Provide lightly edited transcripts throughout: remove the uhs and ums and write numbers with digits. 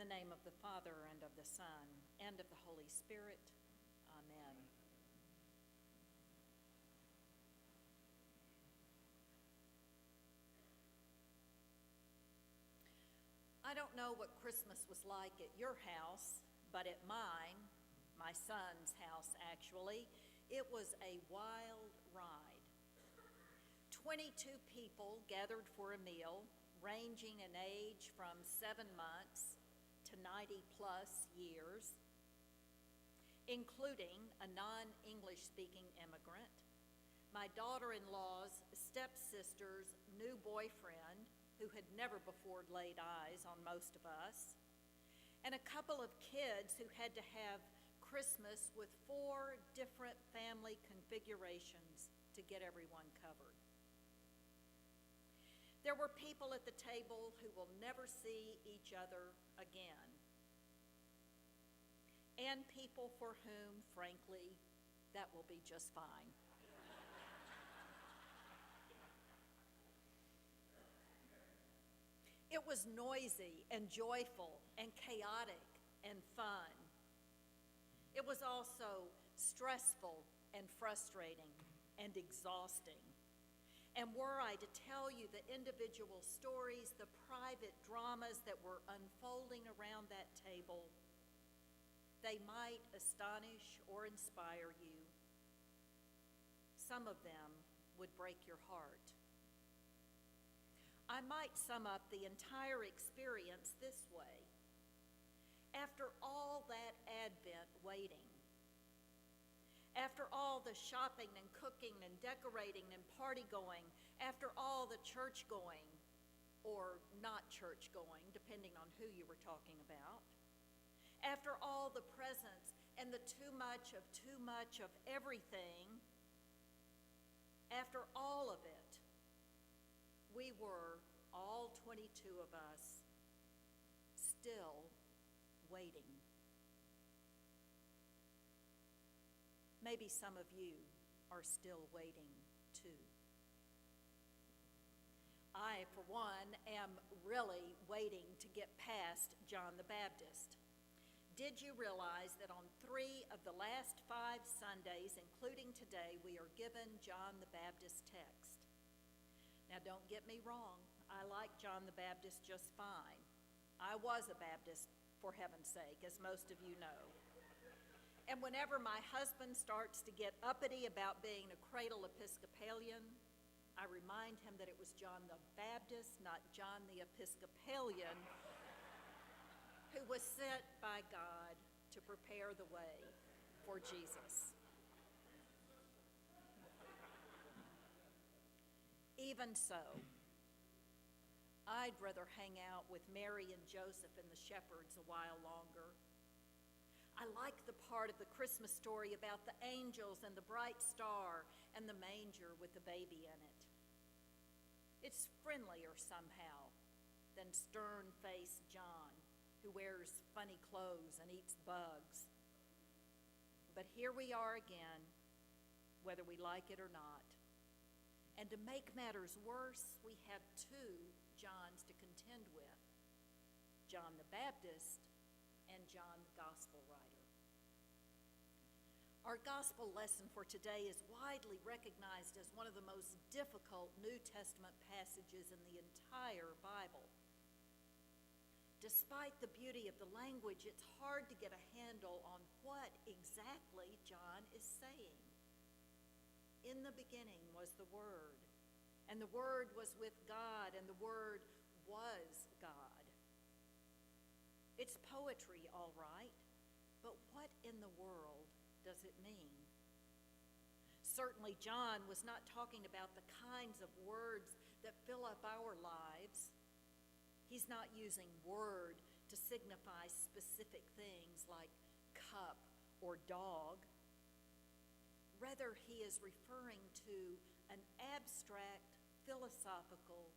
the name of the Father, and of the Son, and of the Holy Spirit. Amen. I don't know what Christmas was like at your house, but at mine, my son's house actually, it was a wild ride. 22 people gathered for a meal, ranging in age from 7 months to 90-plus years, including a non-English speaking immigrant, my daughter-in-law's stepsister's new boyfriend, who had never before laid eyes on most of us, and a couple of kids who had to have Christmas with 4 different family configurations to get everyone covered. There were people at the table who will never see each other again, and people for whom, frankly, that will be just fine. It was noisy and joyful and chaotic and fun. It was also stressful and frustrating and exhausting. And were I to tell you the individual stories, the private dramas that were unfolding around that table, they might astonish or inspire you. Some of them would break your heart. I might sum up the entire experience this way. After all that Advent waiting, after all the shopping and cooking and decorating and party going, after all the church going, or not church going, depending on who you were talking about, after all the presents and the too much of everything, after all of it, we were, all 22 of us, still waiting. Maybe some of you are still waiting too. I, for one, am really waiting to get past John the Baptist. Did you realize that on 3 of the last 5 Sundays, including today, we are given John the Baptist text? Now, don't get me wrong. I like John the Baptist just fine. I was a Baptist, for heaven's sake, as most of you know. And whenever my husband starts to get uppity about being a cradle Episcopalian, I remind him that it was John the Baptist, not John the Episcopalian, who was sent by God to prepare the way for Jesus. Even so, I'd rather hang out with Mary and Joseph and the shepherds a while longer. I like the part of the Christmas story about the angels and the bright star and the manger with the baby in it. It's friendlier somehow than stern-faced John, who wears funny clothes and eats bugs. But here we are again, whether we like it or not. And to make matters worse, we have 2 Johns to contend with, John the Baptist and John the Gospel writer. Our gospel lesson for today is widely recognized as one of the most difficult New Testament passages in the entire Bible. Despite the beauty of the language, it's hard to get a handle on what exactly John is saying. In the beginning was the Word, and the Word was with God, and the Word was God. It's poetry, all right, but what in the world does it mean? Certainly, John was not talking about the kinds of words that fill up our lives. He's not using word to signify specific things like cup or dog. Rather, he is referring to an abstract philosophical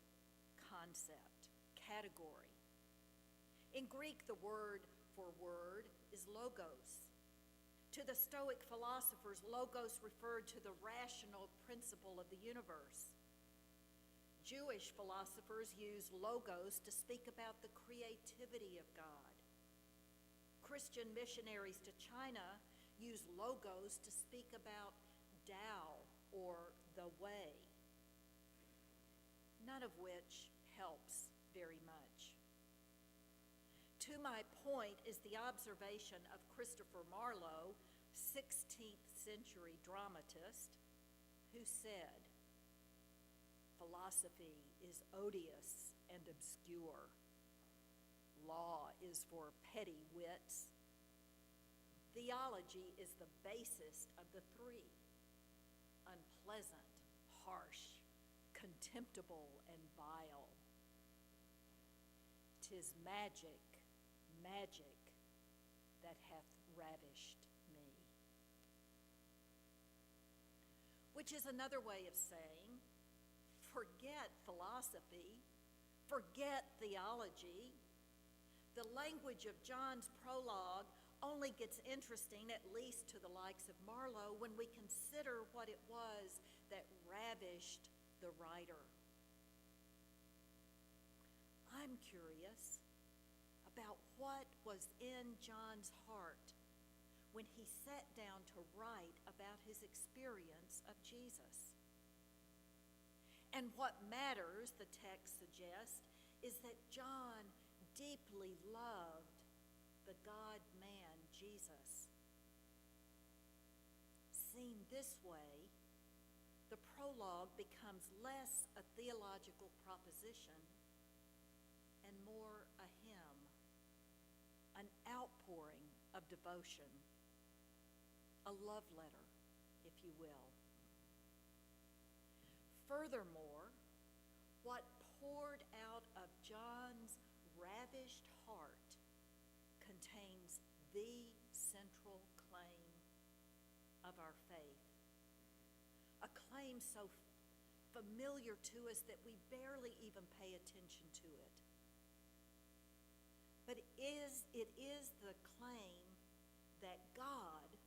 concept, category. In Greek, the word for word is logos. To the Stoic philosophers, logos referred to the rational principle of the universe. Jewish philosophers use logos to speak about the creativity of God. Christian missionaries to China use logos to speak about Tao or the way, none of which helps very much. To my point is the observation of Christopher Marlowe, 16th century dramatist, who said, "Philosophy is odious and obscure. Law is for petty wits. Theology is the basest of the three, unpleasant, harsh, contemptible, and vile. 'Tis magic, magic that hath ravished me." Which is another way of saying, forget philosophy, forget theology. The language of John's prologue only gets interesting, at least to the likes of Marlowe, when we consider what it was that ravished the writer. I'm curious about what was in John's heart when he sat down to write about his experience of Jesus. And what matters, the text suggests, is that John deeply loved the God-man Jesus. Seen this way, the prologue becomes less a theological proposition and more a hymn, an outpouring of devotion, a love letter, if you will. Furthermore, what poured out of John's ravished heart contains the central claim of our faith, a claim so familiar to us that we barely even pay attention to it. But it is the claim that God,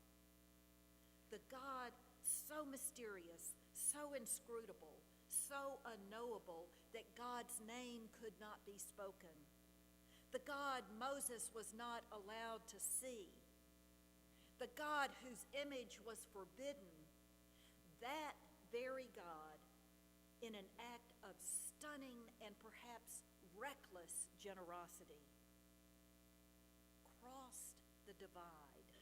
the God so mysterious, so inscrutable, so unknowable that God's name could not be spoken, the God Moses was not allowed to see, the God whose image was forbidden, that very God, in an act of stunning and perhaps reckless generosity, crossed the divide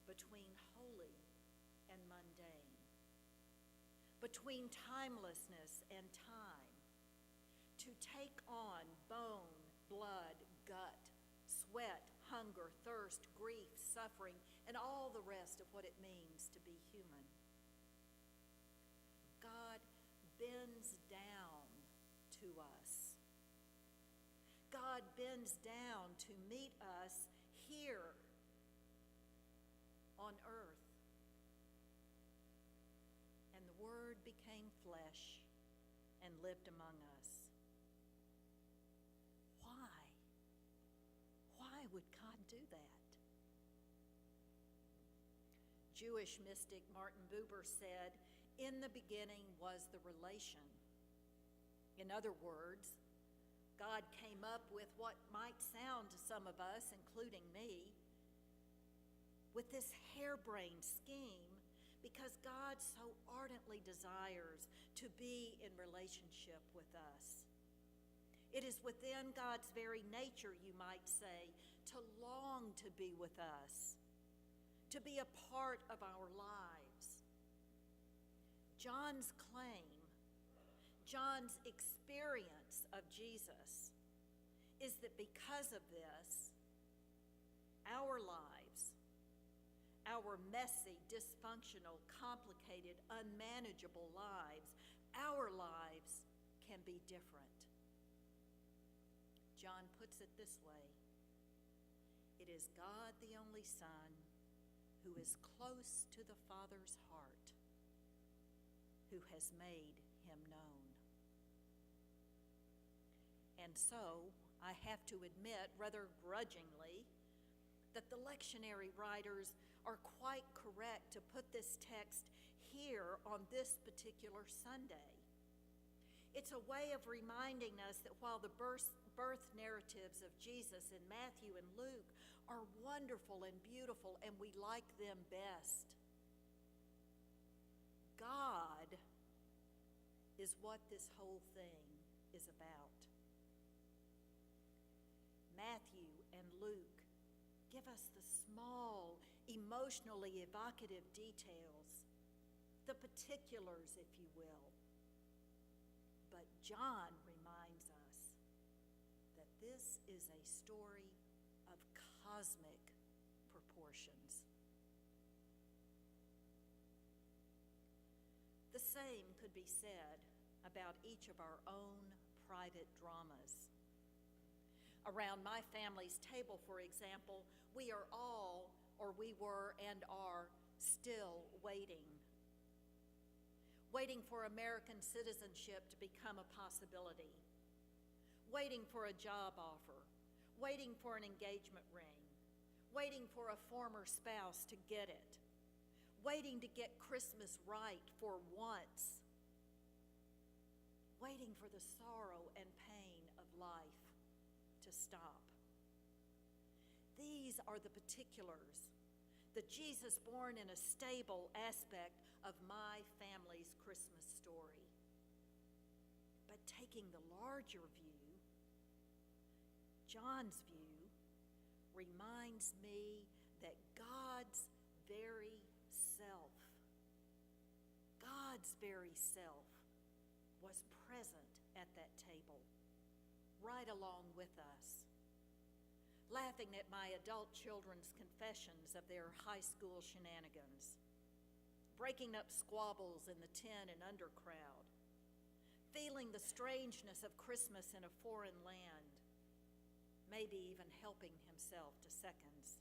between holy and mundane, between timelessness and time, to take on bone, blood, gut, sweat, hunger, thirst, grief, suffering, and all the rest of what it means to be human. God bends down to us. God bends down to meet us here on earth. And the Word became flesh and lived among us. Why? Why would God do that? Jewish mystic Martin Buber said, "In the beginning was the relation." In other words, God came up with what might sound to some of us, including me, with this harebrained scheme because God so ardently desires to be in relationship with us. It is within God's very nature, you might say, to long to be with us, to be a part of our lives. John's claim, John's experience of Jesus is that because of this, our lives, our messy, dysfunctional, complicated, unmanageable lives, our lives can be different. John puts it this way: it is God the only Son who is close to the Father's heart, who has made him known. And so, I have to admit, rather grudgingly, that the lectionary writers are quite correct to put this text here on this particular Sunday. It's a way of reminding us that while the birth narratives of Jesus in Matthew and Luke are wonderful and beautiful and we like them best, God is what this whole thing is about. Matthew and Luke give us the small, emotionally evocative details, the particulars, if you will. But John reminds us that this is a story of cosmic proportions. The same could be said about each of our own private dramas. Around my family's table, for example, we are all, or we were and are, still waiting. Waiting for American citizenship to become a possibility. Waiting for a job offer. Waiting for an engagement ring. Waiting for a former spouse to get it. Waiting to get Christmas right for once. Waiting for the sorrow and pain of life to stop. These are the particulars, the Jesus born in a stable aspect of my family's Christmas story. But taking the larger view, John's view, reminds me that God's very self was present at that table, right along with us, laughing at my adult children's confessions of their high school shenanigans, breaking up squabbles in the tin and under crowd, feeling the strangeness of Christmas in a foreign land, maybe even helping himself to seconds.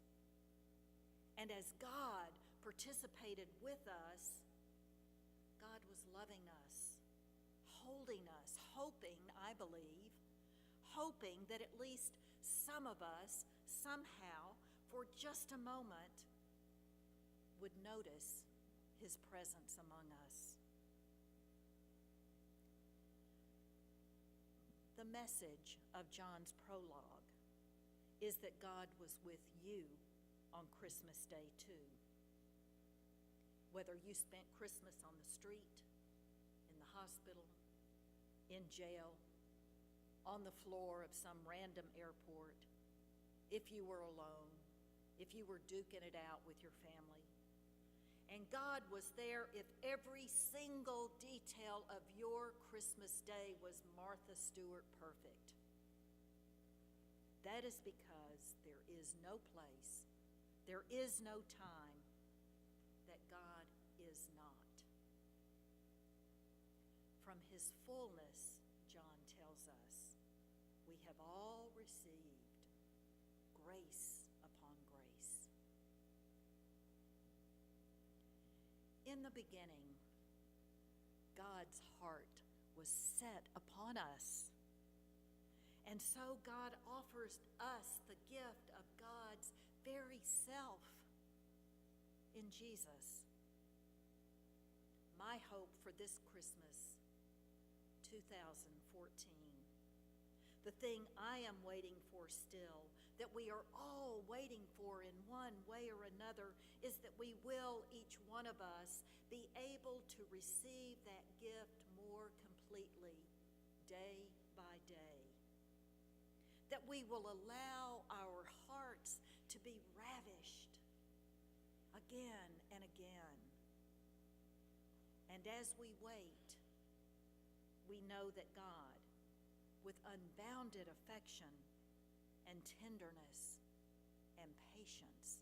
And as God participated with us, God was loving us, holding us, hoping, I believe, hoping that at least some of us, somehow, for just a moment, would notice his presence among us. The message of John's prologue is that God was with you on Christmas Day too. Whether you spent Christmas on the street, in the hospital, in jail, on the floor of some random airport, if you were alone, if you were duking it out with your family. And God was there if every single detail of your Christmas Day was Martha Stewart perfect. That is because there is no place, there is no time that God is not. From his fullness, John tells us, we have all received grace upon grace. In the beginning, God's heart was set upon us. And so God offers us the gift of God's very self in Jesus. My hope for this Christmas, 2014, the thing I am waiting for still, that we are all waiting for in one way or another, is that we will, each one of us, be able to receive that gift more completely, day by day. That we will allow our hearts to be ravished again and again. And as we wait, we know that God, with unbounded affection and tenderness and patience,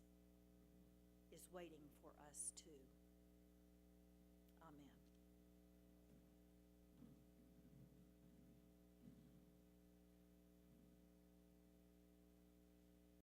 is waiting for us too.